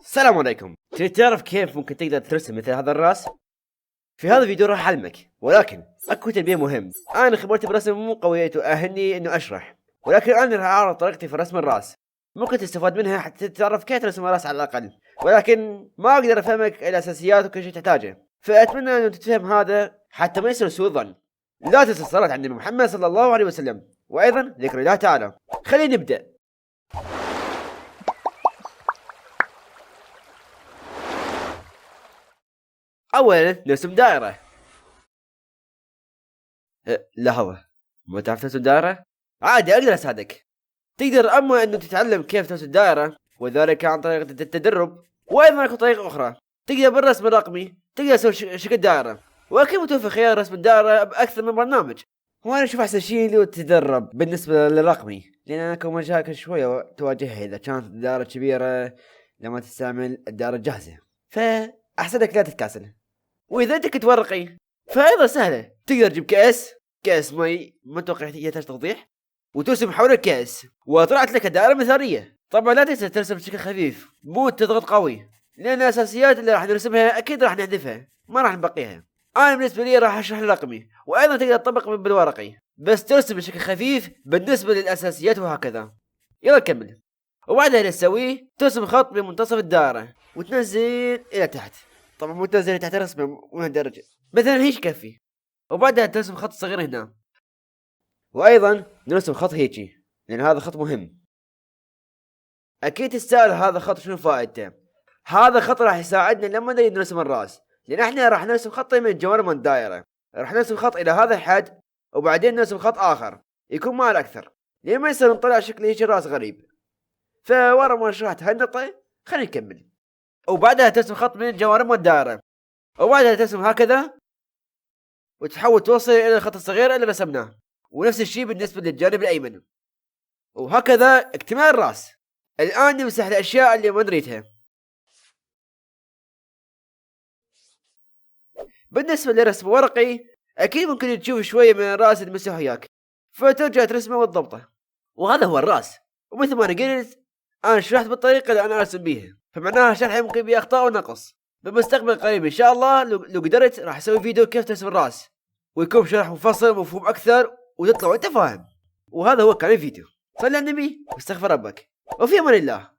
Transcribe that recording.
السلام عليكم. تريد تعرف كيف ممكن تقدر ترسم مثل هذا الراس؟ في هذا الفيديو راح أعلمك، ولكن اكو تنبيه مهم. انا خبرتي بالرسم مو قوية وأهني انه اشرح، ولكن انا راح اعرض طريقتي في رسم الراس، ممكن تستفاد منها حتى تعرف كيف ترسم الراس على الاقل، ولكن ما اقدر افهمك الاساسيات وكل شيء تحتاجه، فاتمنى ان تتفهم هذا حتى ما يصير سوء ظن. لا تنسى الصلاة على النبي محمد صلى الله عليه وسلم، وايضا ذكر الله تعالى. خلينا نبدأ. اولا نرسم دائرة. لحظة، ما تعرف ترسم دائرة؟ عادي اقدر اساعدك. تقدر اما انه تتعلم كيف ترسم دائرة، وذلك عن طريق التدرب، وايضا اكو طريقة اخرى. تقدر بالرسم الرقمي تقدر تسوي شكل دائرة، واكيد متوفر خيار رسم الدائرة باكثر من برنامج. وانا اشوف احسن شيء اللي هو التدرب بالنسبة للرقمي، لان اكو مشاكل شوية تواجهها اذا كانت الدائرة كبيرة لما تستعمل الدائرة الجاهزة، فاحسنك لا تتكاسل. واذا انت كنت ورقي فايضا سهلة، تقدر تجيب كاس مي، ما اتوقع يحتاج توضيح، وترسم حول الكاس وطلعت لك دائرة مثالية. طبعا لا تنسى ترسم بشكل خفيف، مو تضغط قوي، لان الاساسيات اللي راح نرسمها اكيد راح نحذفها، ما راح نبقيها. انا بالنسبة لي راح اشرح الرقمي، وايضا تقدر تطبق بالورقي، بس ترسم بشكل خفيف بالنسبة للاساسيات وهكذا. يلا نكمل. وبعدها اللي تسويه ترسم خط بمنتصف الدائرة وتنزل الى تحت، طبعا مو تنزل تحت الرسمة من درجة، مثلا هيك كفي. وبعدها ترسم خط صغير هنا، وايضا نرسم خط هيجي، لان هذا خط مهم. اكيد تستاهل هذا الخط. شنو فائدته؟ هذا الخط راح يساعدنا لما نريد نرسم الراس، لان احنا راح نرسم خطين من جوانب الدائرة، راح نرسم خط الى هذا الحد، وبعدين نرسم خط اخر يكون مال اكثر، لان ما يصير نطلع شكل هيك راس غريب. فورا ما شرحت هالنقطة خلينا نكمل. وبعدها ترسم خط من جوانب الدائرة، وبعدها ترسم هكذا، وتحاول توصل الى الخط الصغير اللي رسمناه، ونفس الشيء بالنسبة للجانب الايمن، وهكذا اكتمال الراس. الان نمسح الاشياء اللي ما نريدها. بالنسبة لرسم ورقي، اكيد ممكن تشوف شوية من الراس المسح وياك، فترجع ترسمه وتضبطه. وهذا هو الراس، ومثل ما انا قلت انا شرحت بالطريقة اللي انا ارسم بيها، فمعناها شرحي ممكن بيه اخطاء ونقص. بالمستقبل القريب ان شاء الله لو قدرت راح اسوي فيديو كيف ترسم الراس، ويكون شرح مفصل ومفهوم اكثر، وتطلع وانت فاهم. وهذا هو كان الفيديو. صلي على النبي واستغفر ربك، وفي امان الله.